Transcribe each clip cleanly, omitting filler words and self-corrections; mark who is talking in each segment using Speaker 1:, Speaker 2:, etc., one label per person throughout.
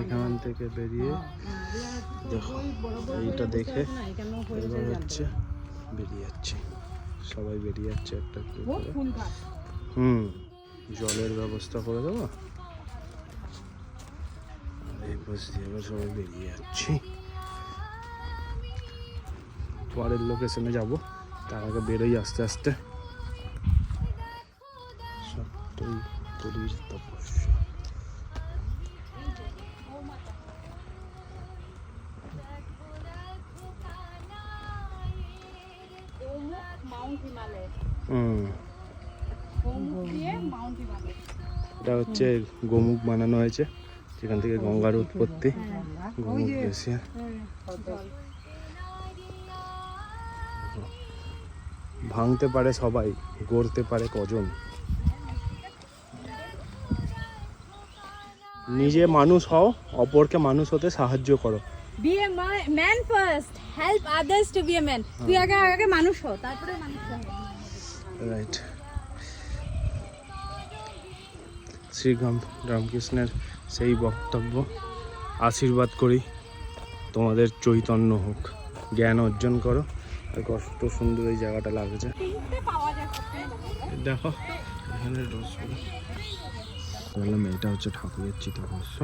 Speaker 1: এখান থেকে বেরিয়ে দেখো এইটা দেখে এবার হচ্ছে বেরিয়ে যাচ্ছে, সবাই বেরিয়ে যাচ্ছে একটা জলের ব্যবস্থা করে দেবো। এই পাশ দিয়ে এবার সবাই বেরিয়ে যাচ্ছি, পরের লোকেশনে যাব, তার আগে বেরোই আস্তে আস্তে। সত্যই পুরীর তপস্যা। এটা হচ্ছে গোমুখ বানানো হয়েছে, যেখান থেকে গঙ্গার উৎপত্তি। গোমুখ গ্লেসিয়ার। ভাঙতে পারে সবাই, গড়তে পারে কজন। নিজে মানুষ হও, অপরকে মানুষ হতে সাহায্য করো।
Speaker 2: Be a man first, help others to be a man. তুই আগে মানুষ হ, তারপরে মানুষ হ।
Speaker 1: রাইট। শ্রী রামকৃষ্ণের সেই বক্তব্য, আশীর্বাদ করি তোমাদের চৈতন্য হোক, জ্ঞান অর্জন করো। আর কত সুন্দর এই জায়গাটা লাগছে, দেখো এখানে রসগুলো। বললাম এটা হচ্ছে ঠাকুরের চিতাভস্ম।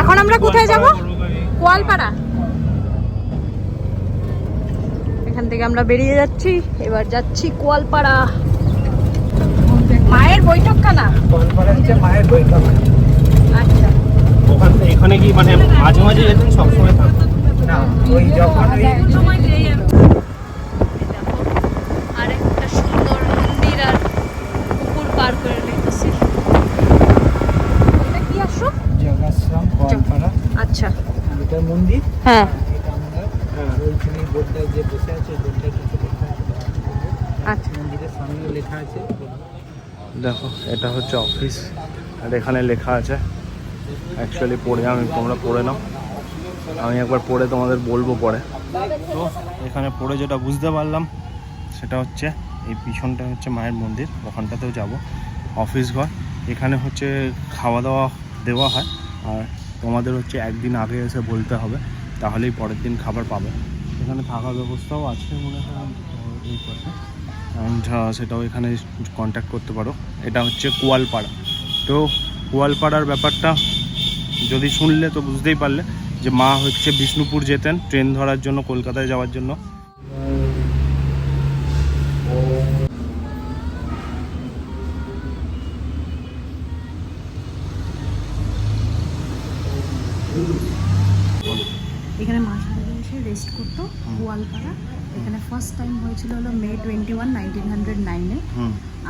Speaker 2: এখন আমরা কোথায় যাব? কোয়ালপাড়া। এখান থেকে আমরা বেরিয়ে যাচ্ছি, এবার যাচ্ছি কোয়ালপাড়া। মায়ের বৈঠকখানা।
Speaker 1: কোয়ালপাড়া হচ্ছে মায়ের বৈঠক।
Speaker 2: আচ্ছা,
Speaker 1: ওখানে এখানে কি মানে মাঝে মাঝে যেতেন, সবসময় থাকতেন না? ওই যখন
Speaker 2: সময় যেই আর একটা সুন্দর মন্দির আর পুকুর পার করে নিতেছি। এটা কি আসো?
Speaker 1: যোগাশ্রম কোয়ালপাড়া।
Speaker 2: আচ্ছা,
Speaker 1: এটা মন্দির।
Speaker 2: হ্যাঁ,
Speaker 1: এটা আমরা ওইখানে বোর্ডটায় যে বসে আছে, বোর্ডটায় কিছু লেখা আছে।
Speaker 2: আচ্ছা,
Speaker 1: মন্দিরের সামনে লেখা আছে। দেখো এটা হচ্ছে অফিস, আর এখানে লেখা আছে। অ্যাকচুয়ালি পড়ে তোমরা পড়ে নাও, আমি একবার পড়ে তোমাদের বলবো পরে। তো এখানে পড়ে যেটা বুঝতে পারলাম সেটা হচ্ছে এই পিছনটা হচ্ছে মায়ের মন্দির, ওখানটাতেও যাব। অফিস ঘর, এখানে হচ্ছে খাওয়া দাওয়া দেওয়া হয়, আর তোমাদের হচ্ছে একদিন আগে এসে বলতে হবে, তাহলেই পরের দিন খাবার পাবে। এখানে থাকার ব্যবস্থাও আছে মনে হয় এই পাশে, অ্যান্ড সেটাও এখানে কন্ট্যাক্ট করতে পারো। এটা হচ্ছে কোয়ালপাড়া। তো কোয়ালপাড়ার ব্যাপারটা যদি শুনলে তো বুঝতেই পারলে যে মা হচ্ছে বিষ্ণুপুর যেতেন ট্রেন ধরার জন্য, কলকাতায় যাওয়ার জন্য।
Speaker 2: এখানে মা সারা এসে রেস্ট করতো গোয়ালপাড়া। এখানে ফার্স্ট টাইম হয়েছিল হলো মে 21, 1909-এ।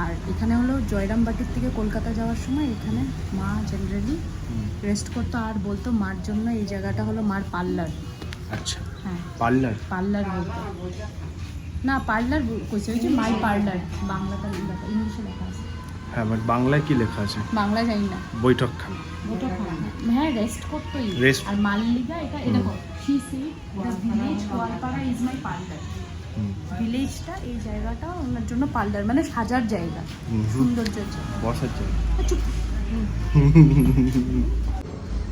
Speaker 2: আর এখানে হলো জয়রামবাটির থেকে কলকাতা যাওয়ার সময় এখানে মা জেনারেলি রেস্ট করতো, আর বলতো মার জন্য এই জায়গাটা হলো মার পার্লার।
Speaker 1: আচ্ছা,
Speaker 2: হ্যাঁ,
Speaker 1: পার্লার।
Speaker 2: পার্লার বলতো না, পার্লার কইছে, ওই যে মাই পার্লার, বাংলাটা লেখা, ইংলিশে লেখা আছে।
Speaker 1: হ্যাঁ, বাট বাংলায় কি লেখা আছে?
Speaker 2: বাংলা জানি না।
Speaker 1: বৈঠকখানা।
Speaker 2: হ্যাঁ, রেস্ট করতোই। আর মাল্লিকা এটা দেখো, she say the village Koalpara is my parlour. ভিলেজটা, এই জায়গাটা ওনার জন্য পার্লার, মানে সাজার জায়গা, সৌন্দর্যের জায়গা,
Speaker 1: বসার জায়গা।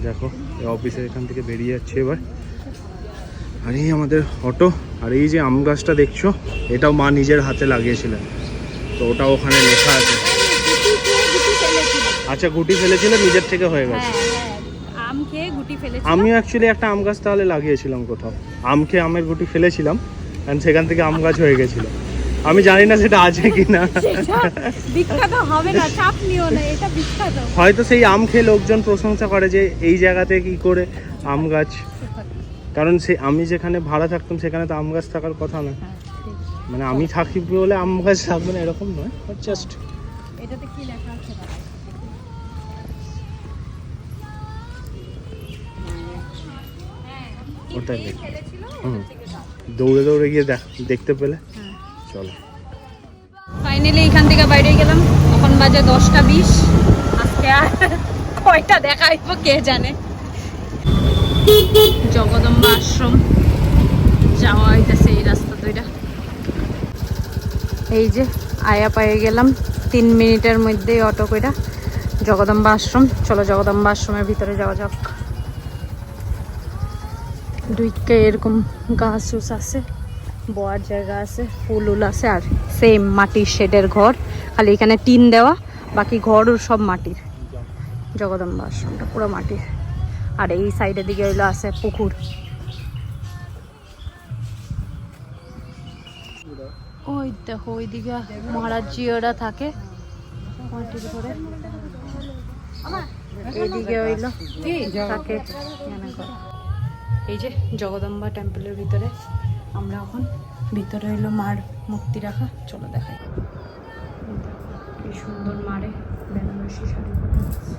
Speaker 1: দেখো এই অফিসের এখান থেকে বেরিয়ে যাচ্ছে এবার। আর এই আমাদের অটো, আর এই যে আম গাছটা দেখছো, এটাও মা নিজের হাতে লাগিয়েছিলেন, তো ওটা ওখানে লেখা আছে। আচ্ছা, গুটি ফেলেছিল, নিজের থেকে হয়ে গেছে।
Speaker 2: আম খেয়ে গুটি ফেলেছিল।
Speaker 1: আমি অ্যাকচুয়ালি একটা আম গাছ তাহলে লাগিয়েছিলাম কোথাও, আম খেয়ে আমের গুটি ফেলেছিলাম, এন্ড সেখান থেকে আম গাছ হয়ে গেছিল। আমি জানি না সেটা আছে কিনা।
Speaker 2: বিখ্যাত হবে না, চাপ নিও না, এটা বিখ্যাত।
Speaker 1: হয়তো সেই আম খেয়ে লোকজন প্রশংসা করে যে এই জায়গাতে কি করে আম গাছ, কারণ সেই আমি যেখানে ভাড়া থাকতাম সেখানে তো আম গাছ থাকার কথা না। মানে আমি থাকি বলে আম গাছ থাকবে না এরকম নয়, জাস্ট।
Speaker 2: এটাতে কি লেখা আছে?
Speaker 1: ওটাই লেখা। দৌড়ে দৌড়ে গিয়ে দেখতে পেলে। চলো,
Speaker 2: ফাইনালি এখান থেকে বাইরে গেলাম। এখন বাজে 10:20। আজকে আর কয়টা দেখাইব কে জানে। জগদম্বা আশ্রম যাওয়া হইতেছে এই রাস্তা দুইটা। এই যে আয়া পায়ে গেলাম, 3 মিনিটের মধ্যেই অটো কইরা জগদম্বা আশ্রম। চলো জগদম্বা আশ্রমের ভিতরে যাওয়া যাক। দুইকে এরকম গাছ উস আছে, বয়ার জায়গা আছে, ফুল উল আছে, আর সেম মাটির শেডের ঘর, খালি এখানে টিন দেওয়া, বাকি ঘর সব মাটির। জগদম্বা আশ্রমটা পুরো মাটির। আর এই সাইডের দিকে হইলো আছে পুকুর। ওই দেখো ওইদিকে মহারাজজি ওরা থাকে মাটির ঘরে, এইদিকে হইলো থাকে। এই যে জগদম্বা টেম্পলের ভিতরে আমরা এখন, ভিতরে হইলো মার মূর্তি রাখা। চলো দেখাই। কি সুন্দর মারে বেনারসি শাড়ি পরে আছে।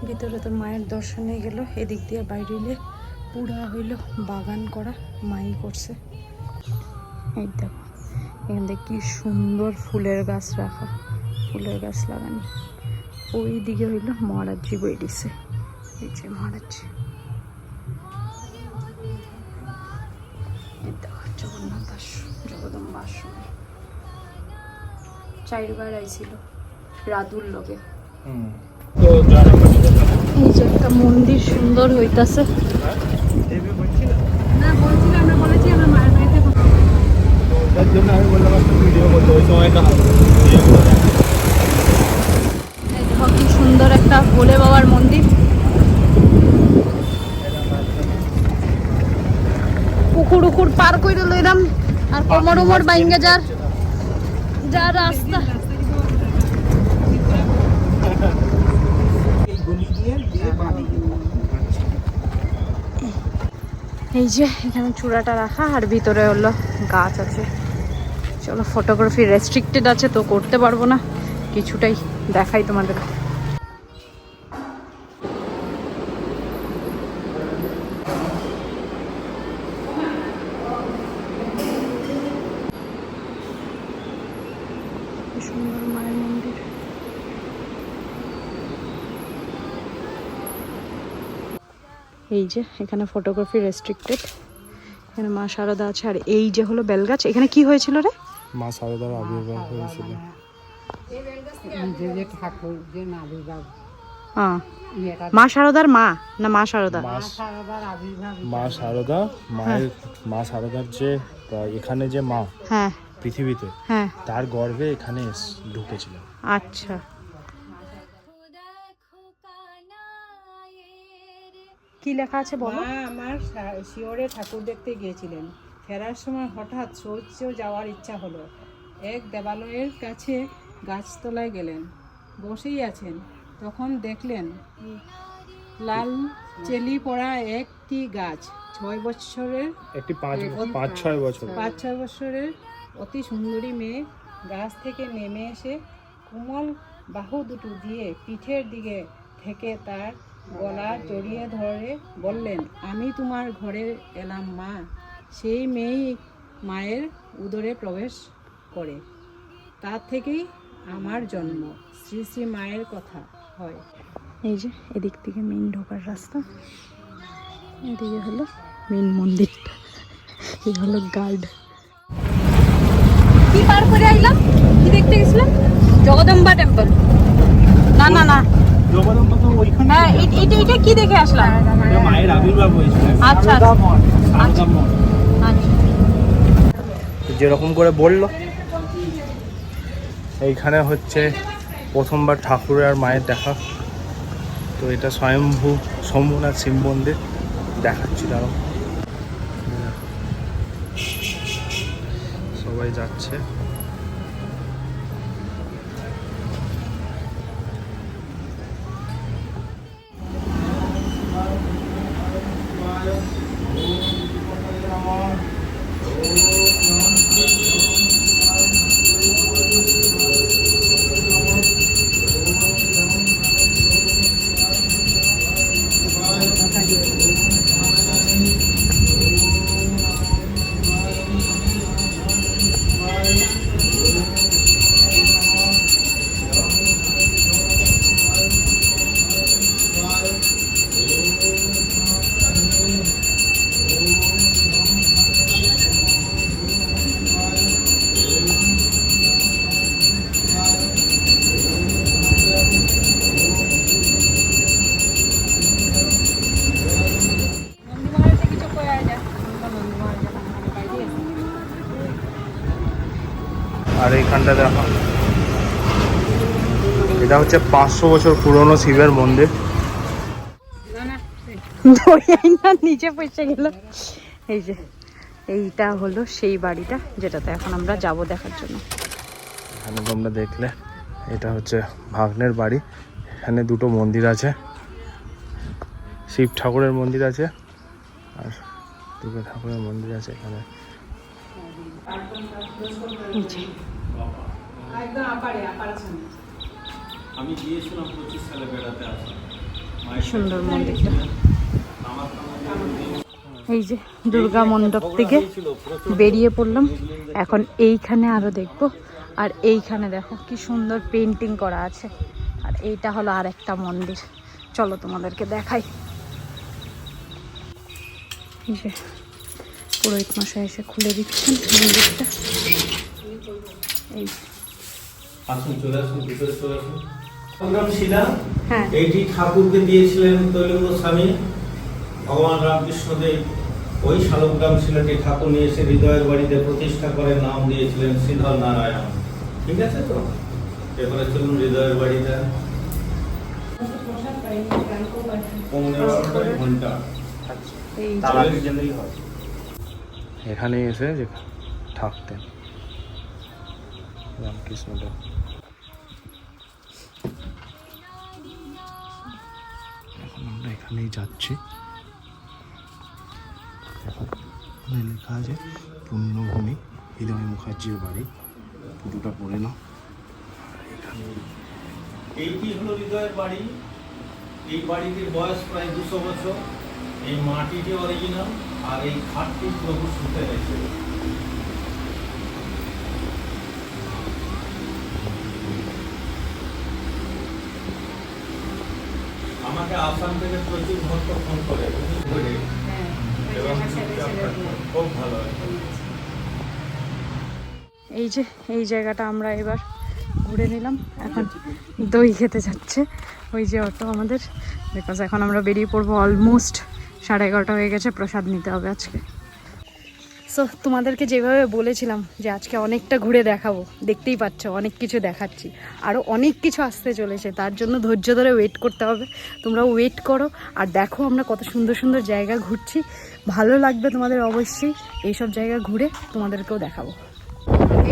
Speaker 2: ভিতরে তো মায়ের দর্শনে গেল। এদিক দিয়ে বাইরে এলে পুরা হইলো বাগান করা, মাই করছে। এই দেখো এখান থেকে কি সুন্দর ফুলের গাছ রাখা, ফুলের গাছ লাগানো। ওই দিকে হইলো মহারাজজি বই দিছে। এই যে মহারাজজি, জগন্নাথ আশ্রম, জগদম্বা আশ্রম। 4 বার আইছিল রাধুর লগে। এই যে একটা মন্দির সুন্দর হইতাছে। না বলছিল, আমরা বলেছি আমরা মায়ের বাড়িতে তার জন্য আমি বললাম একটা ভিডিও করতে, ওই সময়টা দেখো কি সুন্দর একটা ভোলে বাবার মন্দির। পুকুর উকুর পার করে লইলাম, আর কোমর উমর বাইঙ্গা যা রাস্তা। এই যে এখানে চূড়াটা রাখা, আর ভিতরে হলো গাছ আছে। চলো ফটোগ্রাফি রেস্ট্রিক্টেড আছে তো করতে পারবো না, কিছুটাই দেখাই তোমাদের। সুন্দর মায়ের মন্দির। এই যে এখানে ফটোগ্রাফি রেস্ট্রিক্টেড। এখানে মা শারদা আছে, আর এই যে হলো বেলগাছ। এখানে কি হয়েছিল রে?
Speaker 1: মা শারদার আবির্ভাব হয়েছিল।
Speaker 2: মা শারদার মা না মা শারদা?
Speaker 1: মা শারদা, মায়ের মা শারদার যে এখানে যে মা,
Speaker 2: হ্যাঁ
Speaker 1: পৃথিবীতে,
Speaker 2: হ্যাঁ,
Speaker 1: তার গর্ভে এখানে ঢুকেছিল।
Speaker 2: আচ্ছা। কি লেখা আছে বলো?
Speaker 3: আমার শিওরে ঠাকুর দেখতে গিয়েছিলেন, ফেরার সময় হঠাৎ শৌচ যাওয়ার ইচ্ছা হলো। এক দেবালয়ের কাছে গাছতলায় গেলেন, বসেই আছেন। তখন দেখলেন লাল চেলি পড়া একটি গাছ, 6 বছরের,
Speaker 1: একটি 5-6 বছর,
Speaker 3: 5-6 বছরের অতি সুন্দরী মেয়ে গাছ থেকে নেমে এসে কোমল বাহু দুটো দিয়ে পিঠের দিকে থেকে তার গলা জড়িয়ে ধরে বললেন, আমি তোমার ঘরে এলাম মা। সেই মেয়েই মায়ের উদরে প্রবেশ করে, তার থেকেই আমার জন্ম। শ্রী শ্রী মায়ের কথা হয়।
Speaker 2: এই যে এদিক থেকে মেইন ঢোকার রাস্তা, এদিকে হলো মেইন মন্দিরটা, এই হলো গার্ড। কি পার করে আইলাম? কি দেখতে গেছিলাম? জগদম্বা টেম্পল। না না না,
Speaker 1: জগদম্বা তো ওইখানে।
Speaker 2: হ্যাঁ এটা কি দেখে আসলাম?
Speaker 1: মায়ের আবির্ভাব হয়েছিল।
Speaker 2: আচ্ছা আচ্ছা,
Speaker 1: যেরকম করে বললো, এইখানে হচ্ছে প্রথমবার ঠাকুরের আর মায়ের দেখা। তো এটা স্বয়ম্ভু শম্ভুনাথ শিব মন্দির দেখাচ্ছি। তারা সবাই যাচ্ছে। এখানটা দেখো, এটা হচ্ছে 500 বছর পুরনো শিবের মন্দির।
Speaker 2: নিচে পয়সা গেল। এই যে এইটা হলো সেই বাড়িটা যেটাতে এখন আমরা যাব দেখার জন্য।
Speaker 1: এখানে তোমরা দেখলে এটা হচ্ছে ভাগ্নের বাড়ি। এখানে দুটো মন্দির আছে, শিব ঠাকুরের মন্দির আছে আর দুর্গা ঠাকুরের মন্দির আছে এখানে।
Speaker 4: আমি গিয়েছিলাম 25 সালে বেড়াতে আসা।
Speaker 2: সুন্দর মন্দিরটা। এই যে দুর্গা মণ্ডপ থেকে বেরিয়ে পড়লাম, এখন এইখানে আরো দেখবো। আর এইখানে দেখো কি সুন্দর পেন্টিং করা আছে। আর এইটা হলো আর একটা মন্দির, চলো তোমাদেরকে দেখাই। এই যে পুরোহিত মশাই এসে খুলে দিচ্ছেন মন্দিরটা। এই
Speaker 4: আসুন, চলে আসুন, ভিতরে চলে আসুন। সংগ্রাম শিলা,
Speaker 2: হ্যাঁ,
Speaker 4: এইটি ঠাকুরকে দিয়েছিলেন তৈলঙ্গ স্বামী ভগবান রামকৃষ্ণদেব। ওই শালগ্রাম শিলাটি ঠাকুর নিয়ে এসে হৃদয়ের বাড়িতে প্রতিষ্ঠা করে নাম দিয়েছিলেন শ্রীধর নারায়ণ। ঠিক আছে তো? এবারে চলুন হৃদয়ের বাড়িতে। 15 ঘন্টা
Speaker 2: এই যে
Speaker 4: তালাকে গেলেই হয়।
Speaker 1: এখানে এসে যে থাকতেন রামকৃষ্ণদেব। এখন আমরা এখানেই যাচ্ছি। এখন এখানে লেখা আছে পুণ্যভূমি হৃদয় মুখার্জির বাড়ি, পুরোটা পড়ে নাও।
Speaker 4: এইটি হলো হৃদয়ের বাড়ি। এই বাড়িটির বয়স প্রায় 200 বছর। এই মাটিটি অরিজিনাল আর এই খাটটি প্রভু শুতে গেছে। আমাকে আসাম থেকে প্রচুর ভক্ত ফোন করে এবং খুব ভালো হয়।
Speaker 2: এই যে এই জায়গাটা আমরা এবার ঘুরে নিলাম। এখন দই খেতে যাচ্ছে ওই যে অটো আমাদের, বিকজ এখন আমরা বেরিয়ে পড়বো। অলমোস্ট 11:30 হয়ে গেছে, প্রসাদ নিতে হবে আজকে। সো তোমাদেরকে যেভাবে বলেছিলাম যে আজকে অনেকটা ঘুরে দেখাবো, দেখতেই পাচ্ছ অনেক কিছু দেখাচ্ছি। আরও অনেক কিছু আসতে চলেছে, তার জন্য ধৈর্য ধরে ওয়েট করতে হবে। তোমরাও ওয়েট করো আর দেখো আমরা কত সুন্দর সুন্দর জায়গা ঘুরছি। ভালো লাগবে তোমাদের অবশ্যই। এইসব জায়গা ঘুরে তোমাদেরকেও দেখাবো।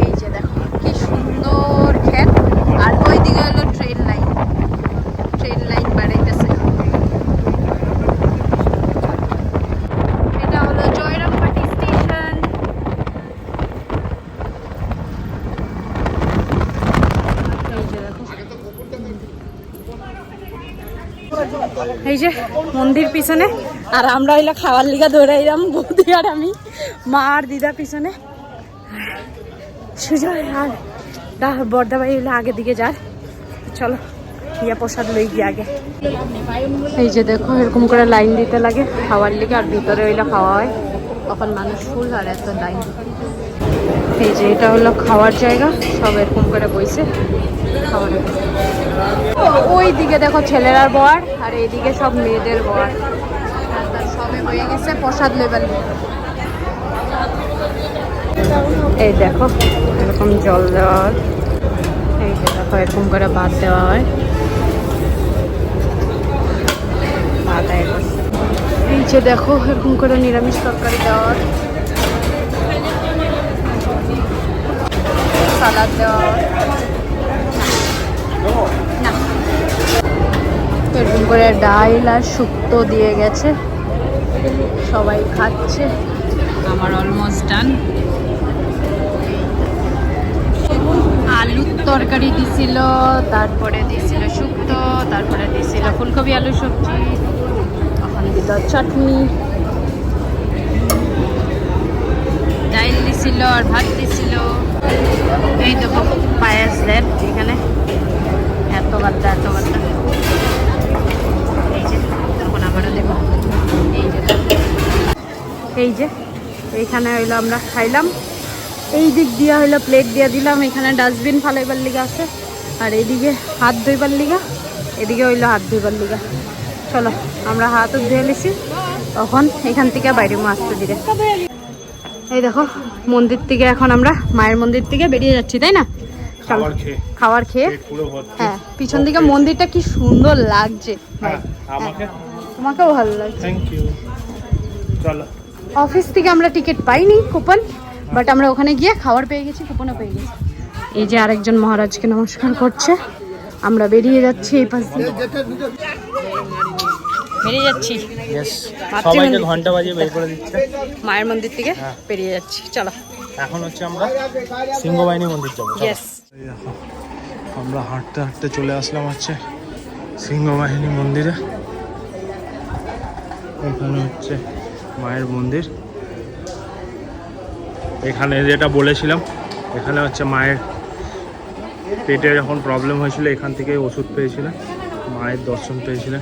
Speaker 2: এই যে দেখো কি সুন্দর ক্ষেত, আর ওই দিকে হলো ট্রেন লাইন। ট্রেন লাইন বাড়াইতেছে। এটা হলো জয়রামবাটি স্টেশন। এই যে দেখো, এই যে মন্দির পিছনে, আর আমরা হইলো খাওয়ার লিগা দৌড়াইলাম, বৌদি আর আমি, মা আর দিদা পিছনে। সুজয় আর বর্দাবাই হইলে আগের দিকে যায়। চলো ইয়া প্রসাদ লই গিয়ে আগে। এই যে দেখো এরকম করে লাইন দিতে লাগে খাওয়ার লিগে, আর ভিতরে হইলে খাওয়া হয়। তখন মানুষ ফুল আর এত লাইন। এই যে এটা হলো খাওয়ার জায়গা, সব এরকম করে বইছে খাওয়ার। ওই দিকে দেখো ছেলেরার বর, আর এইদিকে সব মেয়েদের বর। সবে হয়ে গেছে প্রসাদ লেবেল। এই দেখো এরকম জল দেওয়া হয়। এই যে দেখো এরকম করে ভাত দেওয়া হয়। ভাত এই যে দেখো এরকম করে নিরামিষ তরকারি দেওয়া হয়, সালাদ দেওয়া হয়। না, এরকম করে ডাল আর শুক্তো দিয়ে গেছে, সবাই খাচ্ছে। আমার অলমোস্ট ডান। আলুর তরকারি দিছিল, তারপরে দিছিল শুক্তো, তারপরে দিছিল ফুলকপি আলু সবজি, এখন দিল চাটনি, ডাল দিছিল আর ভাত দিছিল। এই দেখো পায়েস দেন এখানে, এত বাদ্দা এত বাদ্দা। এই যে তখন আবারও দেখো, এই যে এইখানে হইলো আমরা খাইলাম। এই দিক দিয়া হইলো প্লেট দিয়া দিলাম, এখানে ডাস্টবিন ফালাইবার লিগা আছে, আর এইদিকে হাত ধুইবার লিগা, এদিকে হইলো হাত ধুইবার লিগা। চলো আমরা হাতও ধুয়ে নিছি, তখন এখান থেকে বাইরে আসতে দিলে। এই দেখো মন্দির থেকে এখন আমরা মায়ের মন্দির থেকে বেরিয়ে যাচ্ছি, তাই না?
Speaker 1: খাবার খেয়ে
Speaker 2: খাবার খেয়ে
Speaker 1: পেট পুরো ভর্তি।
Speaker 2: হ্যাঁ পিছন দিকে মন্দিরটা কি সুন্দর লাগছে ভাই।
Speaker 1: হ্যাঁ আমাকে
Speaker 2: তোমাকেও ভালো লাগছে।
Speaker 1: Thank you. চলো
Speaker 2: অফিস থেকে আমরা টিকিট পাইনি কুপন, বাট আমরা ওখানে গিয়ে খাবার পেয়ে গেছি, কুপনও পেয়ে গেছি। এই যে আরেকজন মহারাজকে নমস্কার করছে, আমরা বেরিয়ে যাচ্ছি এই পাশ দিয়ে, বেরিয়ে যাচ্ছি
Speaker 1: ইয়েস
Speaker 2: মাতৃ
Speaker 1: সবাইকে
Speaker 2: মন্দির।
Speaker 1: ঘন্টা বাজিয়ে বের করে দিচ্ছে।
Speaker 2: মায়ের মন্দির থেকে
Speaker 1: হ্যাঁ।
Speaker 2: বেরিয়ে যাচ্ছি, চলো।
Speaker 1: এখন হচ্ছে আমরা সিংহবাহিনী মন্দির যাবো। চলো।
Speaker 2: ইয়েস
Speaker 1: এই দেখো আমরা হাঁটতে হাঁটতে চলে আসলাম হচ্ছে সিংহবাহিনী মন্দিরে। এখানে হচ্ছে মায়ের মন্দির। এখানে যেটা বলেছিলাম, এখানে হচ্ছে মায়ের পেটে যখন প্রবলেম হয়েছিল এখান থেকে ওষুধ পেয়েছিলেন, মায়ের দর্শন পেয়েছিলেন।